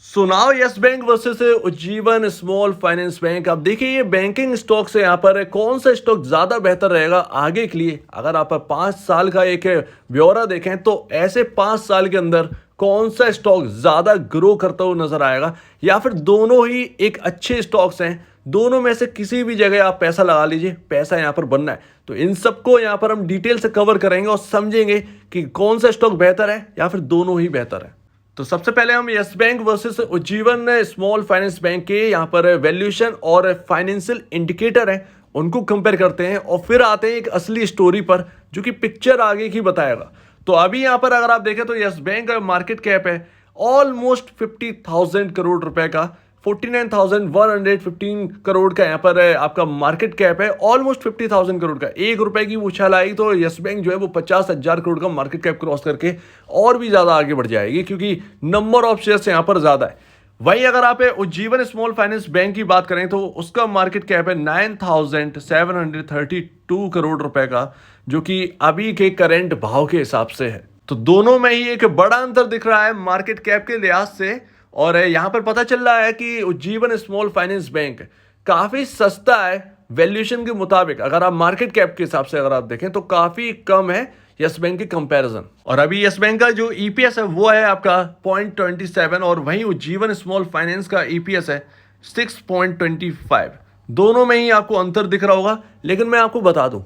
सुनाओ yes bank versus Ujjivan small finance bank. अब देखिए ये बैंकिंग स्टॉक से यहाँ पर कौन सा स्टॉक ज्यादा बेहतर रहेगा आगे के लिए। अगर आप 5 साल का एक ब्यौरा देखें तो ऐसे 5 साल के अंदर कौन सा स्टॉक ज्यादा ग्रो करता हुआ नजर आएगा, या फिर दोनों ही एक अच्छे स्टॉक्स हैं, दोनों में से किसी भी जगह आप पैसा लगा लीजिए, पैसा यहाँ पर बनना है। तो इन सबको यहाँ पर हम डिटेल से कवर करेंगे और समझेंगे कि कौन सा स्टॉक बेहतर है या फिर दोनों ही बेहतर है। तो सबसे पहले हम yes bank versus Ujjivan small finance bank के यहाँ पर वैल्यूएशन और फाइनेंशियल इंडिकेटर हैं उनको कंपेयर करते हैं और फिर आते हैं एक असली स्टोरी पर जो कि पिक्चर आगे की बताएगा। तो अभी यहाँ पर अगर आप देखें तो यस बैंक का मार्केट कैप है ऑलमोस्ट 50,000 करोड़ रुपए का, 49,115 करोड़ का यहाँ पर आपका मार्केट कैप है। ऑलमोस्ट 50,000 करोड़ का, ₹1 की उछाल आई तो यस बैंक जो है वो 50,000 करोड़ का मार्केट कैप क्रॉस करके और भी ज्यादा आगे बढ़ जाएगी, क्योंकि नंबर ऑफ शेयर्स यहाँ पर ज्यादा है। वही अगर आप उज्जीवन स्मॉल फाइनेंस बैंक की बात करें तो उसका मार्केट कैप है 9,732 करोड़ रुपए का, जो कि अभी के करंट भाव के हिसाब से है। तो दोनों में ही एक बड़ा अंतर दिख रहा है मार्केट कैप के लिहाज से। और यहाँ पर पता चल रहा है कि उज्जीवन स्मॉल फाइनेंस बैंक काफी सस्ता है वैल्यूएशन के मुताबिक। अगर आप मार्केट कैप के हिसाब से अगर आप देखें तो काफी कम है यस बैंक के कंपैरिजन। और अभी यस बैंक का जो ईपीएस है वो है आपका 0.27 और वहीं उज्जीवन स्मॉल फाइनेंस का ईपीएस है 6.25। दोनों में ही आपको अंतर दिख रहा होगा। लेकिन मैं आपको बता दूं,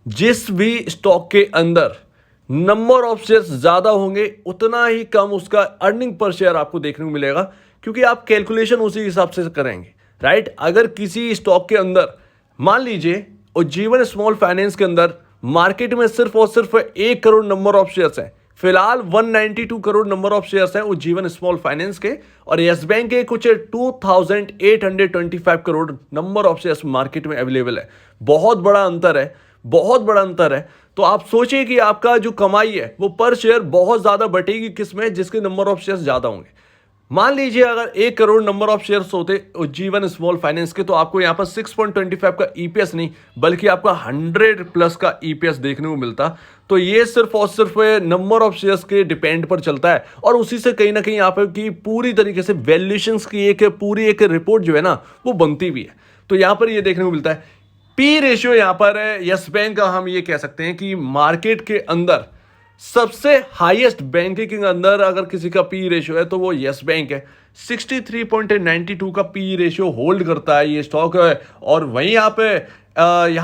जिस भी स्टॉक के अंदर नंबर ऑफ शेयर्स ज्यादा होंगे उतना ही कम उसका अर्निंग पर शेयर आपको देखने को मिलेगा, क्योंकि आप कैलकुलेशन उसी हिसाब से करेंगे, राइट। अगर किसी स्टॉक के अंदर मान लीजिए उज्जीवन स्मॉल फाइनेंस के अंदर मार्केट में सिर्फ और सिर्फ 1 करोड़ नंबर ऑफ शेयर्स हैं, फिलहाल 192 करोड़ नंबर ऑफ शेयर्स हैं उज्जीवन स्मॉल फाइनेंस के, और यस बैंक के कुछ 2,825 crore number of shares market में अवेलेबल है। बहुत बड़ा अंतर है, बहुत बड़ा अंतर है। तो आप सोचिए कि आपका जो कमाई है वो पर शेयर बहुत ज्यादा बटेगी किसमें, जिसके नंबर ऑफ शेयर्स ज्यादा होंगे। मान लीजिए अगर 1 करोड़ नंबर ऑफ शेयर्स होते उज्जीवन स्मॉल फाइनेंस के तो आपको यहाँ पर 6.25 का ईपीएस नहीं बल्कि आपका 100 प्लस का ईपीएस देखने को मिलता। तो ये सिर्फ और सिर्फ नंबर ऑफ शेयर्स के डिपेंड पर चलता है, और उसी से कहीं ना कहीं यहाँ पर की पूरी तरीके से वैल्यूएशंस की एक पूरी एक रिपोर्ट जो है ना वो बनती भी है। तो यहाँ पर ये देखने को मिलता है पी रेशियो। यहाँ पर यस बैंक का हम ये कह सकते हैं कि मार्केट के अंदर सबसे हाईएस्ट बैंक के अंदर अगर किसी का पी रेशियो है तो वो यस बैंक है। 63.92 का पी रेशियो होल्ड करता है ये स्टॉक है। और वहीं यहाँ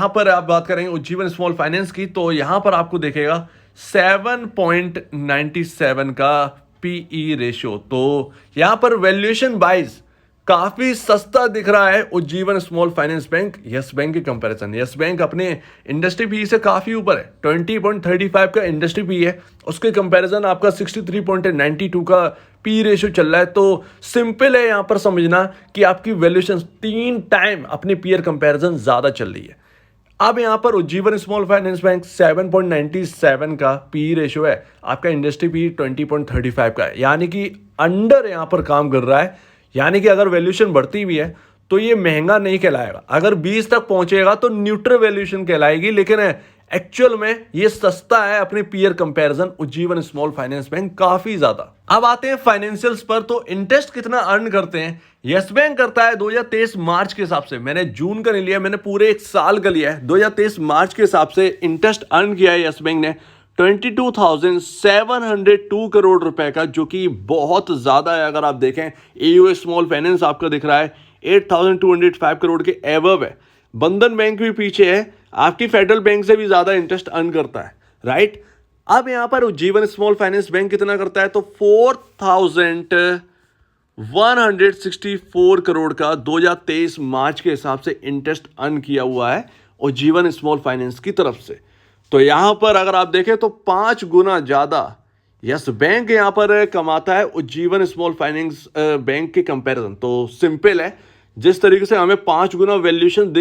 पर आप बात करेंगे उज्जीवन स्मॉल फाइनेंस की तो यहाँ पर आपको देखेगा 7.97 का पीई रेशियो। तो यहाँ पर वैल्यूएशन वाइज काफी सस्ता दिख रहा है Ujjivan small finance bank yes bank के कंपैरिजन। यस बैंक अपने इंडस्ट्री पी से काफी ऊपर है, 20.35 का इंडस्ट्री पी है, उसके कंपैरिजन आपका 63.92 का पी रेशियो चल रहा है। तो सिंपल है यहाँ पर समझना कि आपकी वैल्यूएशन 3 टाइम अपने पीयर कंपैरिजन ज्यादा चल रही है। अब यहाँ पर उज्जीवन स्मॉल फाइनेंस बैंक 7.97 का पी रेशियो है, आपका इंडस्ट्री पी 20.35 का है, यानी कि अंडर यहाँ पर काम कर रहा है। यानी कि अगर वैल्यूएशन बढ़ती भी है तो ये महंगा नहीं कहलाएगा, अगर 20 तक पहुंचेगा तो न्यूट्रल वैल्यूएशन कहलाएगी, लेकिन एक्चुअल में ये सस्ता है अपने peer comparison Ujjivan small finance bank काफी ज्यादा। अब आते हैं फाइनेंशियल्स पर। तो इंटरेस्ट कितना अर्न करते हैं यस बैंक करता है 2023 मार्च के हिसाब से। मैंने जून का नहीं लिया, मैंने पूरे एक साल का लिया है। 2023 मार्च के हिसाब से इंटरेस्ट अर्न किया है यस बैंक ने 22,702 करोड़ रुपए का, जो कि बहुत ज्यादा है। अगर आप देखें एयू स्मॉल फाइनेंस आपका दिख रहा है 8,205 करोड़ के एबव है। बंधन बैंक भी पीछे है, आपकी फेडरल बैंक से भी ज्यादा इंटरेस्ट अर्न करता है, राइट। अब यहां पर उज्जीवन स्मॉल फाइनेंस बैंक कितना करता है तो 4,164 करोड़ का 2023 मार्च के हिसाब से इंटरेस्ट अर्न किया हुआ है उज्जीवन स्मॉल फाइनेंस की तरफ से। तो यहां पर अगर आप देखें तो 5 गुना ज्यादा यस बैंक यहां पर कमाता है उज्जीवन स्मॉल फाइनेंस बैंक के कंपैरिजन। तो सिंपल है, जिस तरीके से हमें 5 गुना वैल्यूएशन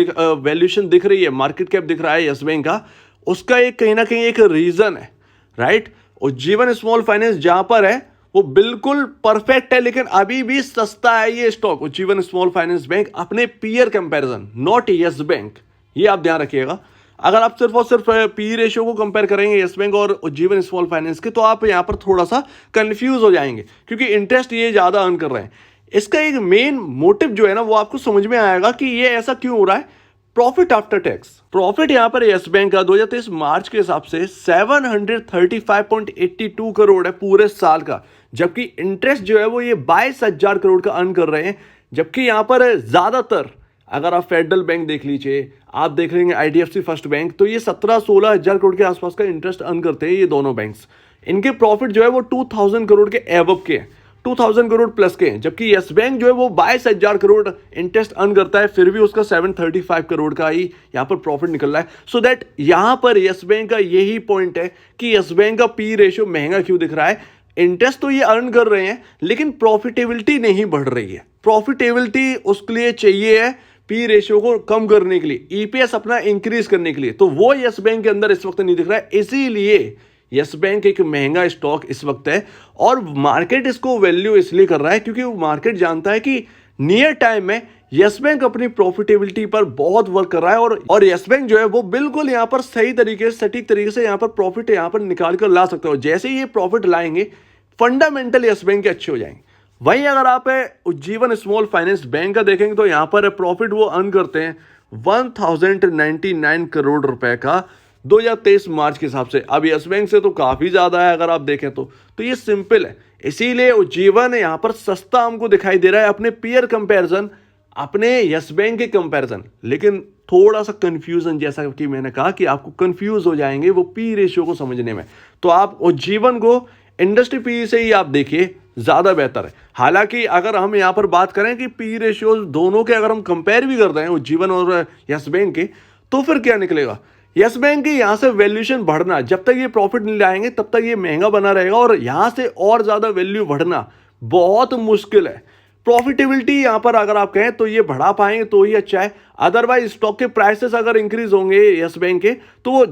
दिख रही है, मार्केट कैप दिख रहा है यस बैंक का, उसका एक कहीं ना कहीं एक रीजन है, राइट। उज्जीवन स्मॉल फाइनेंस जहां पर है वो बिल्कुल परफेक्ट है, लेकिन अभी भी सस्ता है ये stock Ujjivan small finance bank अपने peer comparison, not Yes Bank. ये आप ध्यान रखिएगा। अगर आप सिर्फ और सिर्फ पी रेशियो को कंपेयर करेंगे यस बैंक और उज्जीवन स्मॉल फाइनेंस के तो आप यहां पर थोड़ा सा कंफ्यूज हो जाएंगे, क्योंकि इंटरेस्ट ये ज्यादा अर्न कर रहे हैं। इसका एक मेन मोटिव जो है ना वो आपको समझ में आएगा कि ये ऐसा क्यों हो रहा है। प्रॉफिट आफ्टर टैक्स, प्रॉफिट यहाँ पर यस बैंक का 2023 मार्च के हिसाब से 735.82 करोड़ है पूरे साल का, जबकि इंटरेस्ट जो है वो ये 22,000 करोड़ का अर्न कर रहे हैं। जबकि यहाँ पर ज्यादातर अगर आप फेडरल बैंक देख लीजिए, आप देख लेंगे आईडीएफसी फर्स्ट बैंक, तो ये 17-16 हजार करोड़ के आसपास का इंटरेस्ट अर्न करते हैं ये दोनों बैंक्स। इनके प्रॉफिट जो है वो 2000 करोड़ के एबव के हैं, 2000 करोड़ प्लस के हैं। जबकि यस बैंक जो है वो 22,000 करोड़ इंटरेस्ट अर्न करता है, फिर भी उसका 735 करोड़ का ही यहाँ पर प्रॉफिट निकल रहा है। सो दैट यहाँ पर यस बैंक का यही पॉइंट है कि यस बैंक का पी रेशियो महंगा क्यों दिख रहा है। इंटरेस्ट तो ये अर्न कर रहे हैं लेकिन प्रॉफिटेबिलिटी नहीं बढ़ रही है। प्रॉफिटेबिलिटी उसके लिए चाहिए है पी रेशियो को कम करने के लिए, ईपीएस अपना इंक्रीज करने के लिए, तो वो यस बैंक के अंदर इस वक्त नहीं दिख रहा है। इसीलिए यस बैंक एक महंगा स्टॉक इस वक्त है और मार्केट इसको वैल्यू इसलिए कर रहा है क्योंकि मार्केट जानता है कि नियर टाइम में यस बैंक अपनी प्रॉफिटेबिलिटी पर बहुत वर्क कर रहा है और यस बैंक जो है वो बिल्कुल यहाँ पर सही तरीके से सटीक तरीके से यहाँ पर प्रॉफिट यहाँ पर निकाल कर ला सकते हो। जैसे ही ये प्रॉफिट लाएंगे फंडामेंटल यस बैंक के अच्छे हो जाएंगे। वहीं अगर आप उज्जीवन स्मॉल फाइनेंस बैंक का देखेंगे तो यहाँ पर प्रॉफिट वो अर्न करते हैं 1099 करोड़ रुपए का 2023 मार्च के हिसाब से। अब यस बैंक से तो काफी ज्यादा है अगर आप देखें तो ये सिंपल है। इसीलिए उज्जीवन यहाँ पर सस्ता हमको दिखाई दे रहा है अपने पीयर कंपैरिजन, अपने यस बैंक के कंपैरिजन। लेकिन थोड़ा सा कंफ्यूजन, जैसा कि मैंने कहा कि आपको कंफ्यूज हो जाएंगे वो पी रेशियो को समझने में, तो आप उज्जीवन को इंडस्ट्री पी से ही आप देखिए, ज्यादा बेहतर है। हालांकि अगर हम यहां पर बात करें कि पी रेशियो दोनों के अगर हम कंपेयर भी करते हैं उज्जीवन और यस बैंक के, तो फिर क्या निकलेगा। यस बैंक की यहां से वैल्यूएशन बढ़ना, जब तक ये प्रॉफिट नहीं लाएंगे तब तक ये महंगा बना रहेगा और यहां से और ज्यादा वैल्यू बढ़ना बहुत मुश्किल है। प्रॉफिटेबिलिटी यहां पर अगर आप कहें तो ये बढ़ा पाएंगे तो ही अच्छा है, अदरवाइज स्टॉक के प्राइसेस अगर इंक्रीज होंगे यस बैंक के तो वो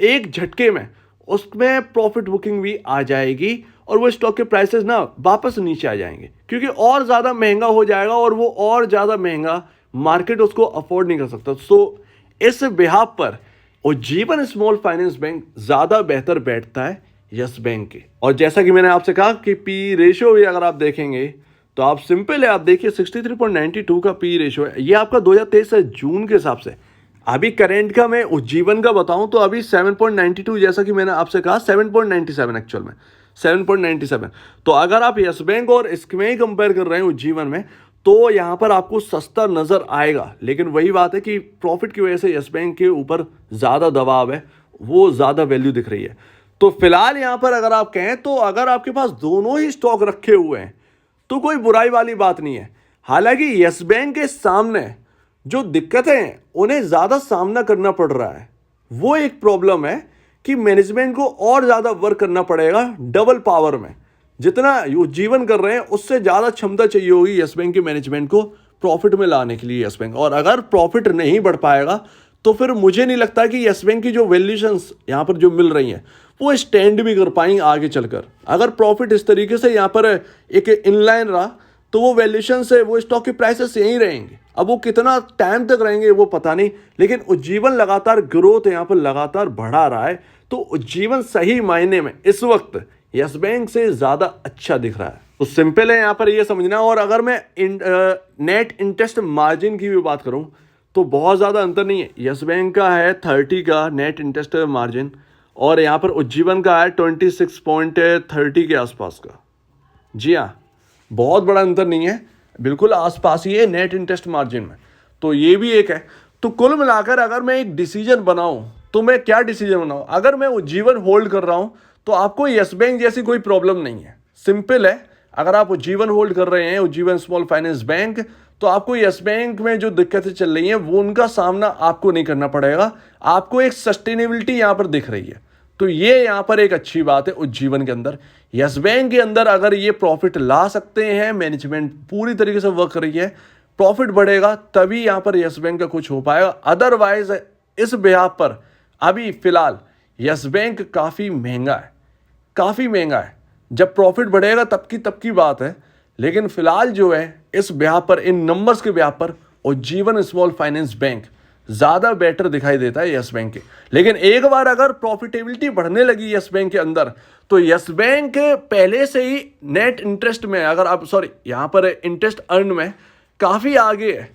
एक झटके में उसमें प्रॉफिट बुकिंग भी आ जाएगी और वो स्टॉक के प्राइसेस ना वापस नीचे आ जाएंगे क्योंकि और ज़्यादा महंगा हो जाएगा और वो और ज़्यादा महंगा मार्केट उसको अफोर्ड नहीं कर सकता। सो इस बिहाफ पर उज्जीवन स्मॉल फाइनेंस बैंक ज़्यादा बेहतर बैठता है यस बैंक के। और जैसा कि मैंने आपसे कहा कि पी रेशियो भी अगर आप देखेंगे तो आप सिंपल है, आप देखिए 63.92 का पी रेशियो है। ये आपका 2023 जून के हिसाब से। अभी करंट का मैं उज्जीवन का बताऊं तो अभी 7.92, जैसा कि मैंने आपसे कहा 7.97 एक्चुअल में 7.97। तो अगर आप यस बैंक और इसमें ही कंपेयर कर रहे हैं उज्जीवन में तो यहां पर आपको सस्ता नजर आएगा। लेकिन वही बात है कि प्रॉफिट की वजह से यस बैंक के ऊपर ज्यादा दबाव है, वो ज्यादा वैल्यू दिख रही है। तो फिलहाल यहां पर अगर आप कहें तो अगर आपके पास दोनों ही स्टॉक रखे हुए हैं तो कोई बुराई वाली बात नहीं है। हालांकि यस बैंक के सामने जो दिक्कतें हैं उन्हें ज़्यादा सामना करना पड़ रहा है, वो एक प्रॉब्लम है कि मैनेजमेंट को और ज़्यादा वर्क करना पड़ेगा डबल पावर में। जितना उज्जीवन कर रहे हैं उससे ज़्यादा क्षमता चाहिए होगी यस बैंक के मैनेजमेंट को प्रॉफिट में लाने के लिए यस बैंक। और अगर प्रॉफिट नहीं बढ़ पाएगा तो फिर मुझे नहीं लगता कि यस बैंक की जो वैल्यूएशंस यहाँ पर जो मिल रही हैं वो स्टैंड भी कर पाएंगे आगे चलकर। अगर प्रॉफिट इस तरीके से यहाँ पर एक इनलाइन रहा तो वो वैल्यूएशन से वो स्टॉक के प्राइसेस यहीं रहेंगे। अब वो कितना टाइम तक रहेंगे वो पता नहीं, लेकिन उज्जीवन लगातार ग्रोथ यहाँ पर लगातार बढ़ा रहा है। तो उज्जीवन सही मायने में इस वक्त यस बैंक से ज़्यादा अच्छा दिख रहा है। तो सिंपल है यहाँ पर ये समझना। और अगर मैं नेट इंटरेस्ट मार्जिन की भी बात करूँ तो बहुत ज़्यादा अंतर नहीं है। यस बैंक का है 30 का नेट इंटरेस्ट मार्जिन और यहाँ पर उज्जीवन का है 26.30 के आसपास का। जी हाँ, बहुत बड़ा अंतर नहीं है, बिल्कुल आसपास ही है नेट इंटरेस्ट मार्जिन में। तो ये भी एक है। तो कुल मिलाकर अगर मैं एक डिसीजन बनाऊं तो मैं क्या डिसीजन बनाऊं। अगर मैं उज्जीवन होल्ड कर रहा हूं तो आपको यस बैंक जैसी कोई प्रॉब्लम नहीं है। सिंपल है, अगर आप उज्जीवन होल्ड कर रहे हैं उज्जीवन स्मॉल फाइनेंस बैंक, तो आपको यस बैंक में जो दिक्कतें चल रही हैं वो उनका सामना आपको नहीं करना पड़ेगा। आपको एक सस्टेनेबिलिटी यहाँ पर दिख रही है। तो ये यहाँ पर एक अच्छी बात है उज्जीवन के अंदर। यस बैंक के अंदर अगर ये प्रॉफिट ला सकते हैं, मैनेजमेंट पूरी तरीके से वर्क कर रही है, प्रॉफिट बढ़ेगा तभी यहाँ पर यस बैंक का कुछ हो पाएगा। अदरवाइज इस बिहाफ पर अभी फिलहाल यस बैंक काफ़ी महंगा है, काफ़ी महंगा है। जब प्रॉफिट बढ़ेगा तब की बात है। लेकिन फिलहाल जो है इस बिहाफ पर, इन नंबर्स के बिहाफ पर उज्जीवन स्मॉल फाइनेंस बैंक ज़्यादा बेटर दिखाई देता है यस बैंक के। लेकिन एक बार अगर प्रॉफिटेबिलिटी बढ़ने लगी यस बैंक के अंदर, तो यस बैंक पहले से ही नेट इंटरेस्ट में, अगर आप सॉरी यहाँ पर इंटरेस्ट अर्न में काफ़ी आगे है,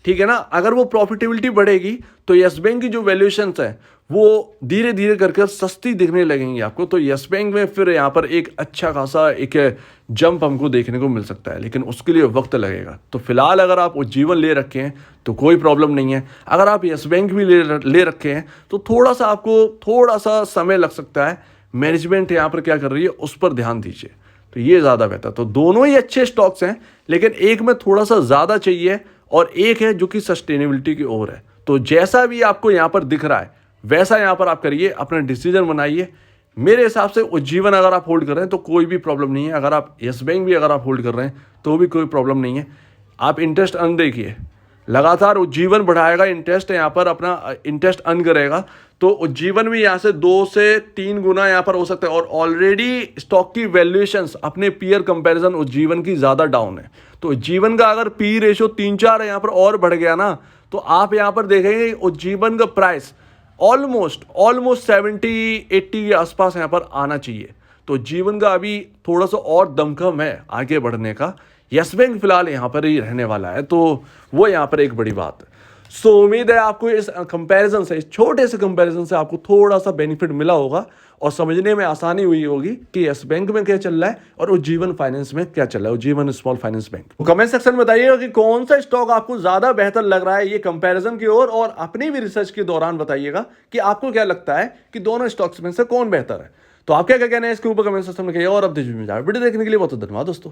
ठीक है ना। अगर वो प्रॉफिटेबिलिटी बढ़ेगी तो यस बैंक की जो वैल्यूएशंस है वो धीरे धीरे करके सस्ती दिखने लगेंगी आपको। तो यस बैंक में फिर यहाँ पर एक अच्छा खासा एक जंप हमको देखने को मिल सकता है, लेकिन उसके लिए वक्त लगेगा। तो फिलहाल अगर आप उज्जीवन ले रखे हैं तो कोई प्रॉब्लम नहीं है। अगर आप यस बैंक भी ले रखे हैं तो थोड़ा सा आपको थोड़ा सा समय लग सकता है। मैनेजमेंट यहाँ पर क्या कर रही है उस पर ध्यान दीजिए, तो ये ज़्यादा बेहतर। तो दोनों ही अच्छे स्टॉक्स हैं, लेकिन एक में थोड़ा सा ज़्यादा चाहिए और एक है जो कि सस्टेनेबिलिटी की ओर है। तो जैसा भी आपको यहाँ पर दिख रहा है वैसा यहाँ पर आप करिए, अपना डिसीजन बनाइए। मेरे हिसाब से उज्जीवन अगर आप होल्ड कर रहे हैं तो कोई भी प्रॉब्लम नहीं है। अगर आप यस बैंक भी अगर आप होल्ड कर रहे हैं तो भी कोई प्रॉब्लम नहीं है। आप इंटरेस्ट अर्न देखिए, लगातार उज्जीवन बढ़ाएगा इंटरेस्ट, यहाँ पर अपना इंटरेस्ट अर्न करेगा तो उज्जीवन भी यहाँ से 2 से 3 गुना यहाँ पर हो सकता है। और ऑलरेडी स्टॉक की वैल्यूएशंस अपने पीयर कंपैरिजन उज्जीवन की ज़्यादा डाउन है। तो उज्जीवन का अगर पी रेशियो 3-4 यहाँ पर और बढ़ गया ना, तो आप यहाँ पर देखेंगे उज्जीवन का प्राइस ऑलमोस्ट 70-80 के आसपास यहाँ पर आना चाहिए। तो जीवन का अभी थोड़ा सा और दमखम है आगे बढ़ने का। यस बैंक फिलहाल यहाँ पर ही रहने वाला है, तो वो यहाँ पर एक बड़ी बात है। सो उम्मीद है आपको इस कंपैरिजन से, इस छोटे से कंपैरिजन से आपको थोड़ा सा बेनिफिट मिला होगा और समझने में आसानी हुई होगी कि यस बैंक में क्या चल रहा है और उज्जीवन फाइनेंस में क्या चल रहा है, उज्जीवन स्मॉल फाइनेंस बैंक। तो कमेंट सेक्शन में बताइएगा कि कौन सा स्टॉक आपको ज्यादा बेहतर लग रहा है ये कंपैरिजन की ओर, और अपनी भी रिसर्च के दौरान बताइएगा कि आपको क्या लगता है कि दोनों स्टॉक्स में से कौन बेहतर है। तो आप क्या कहना है इसके ऊपर कमेंट सेक्शन में कहिए। और अब वीडियो देखने के लिए बहुत धन्यवाद दोस्तों।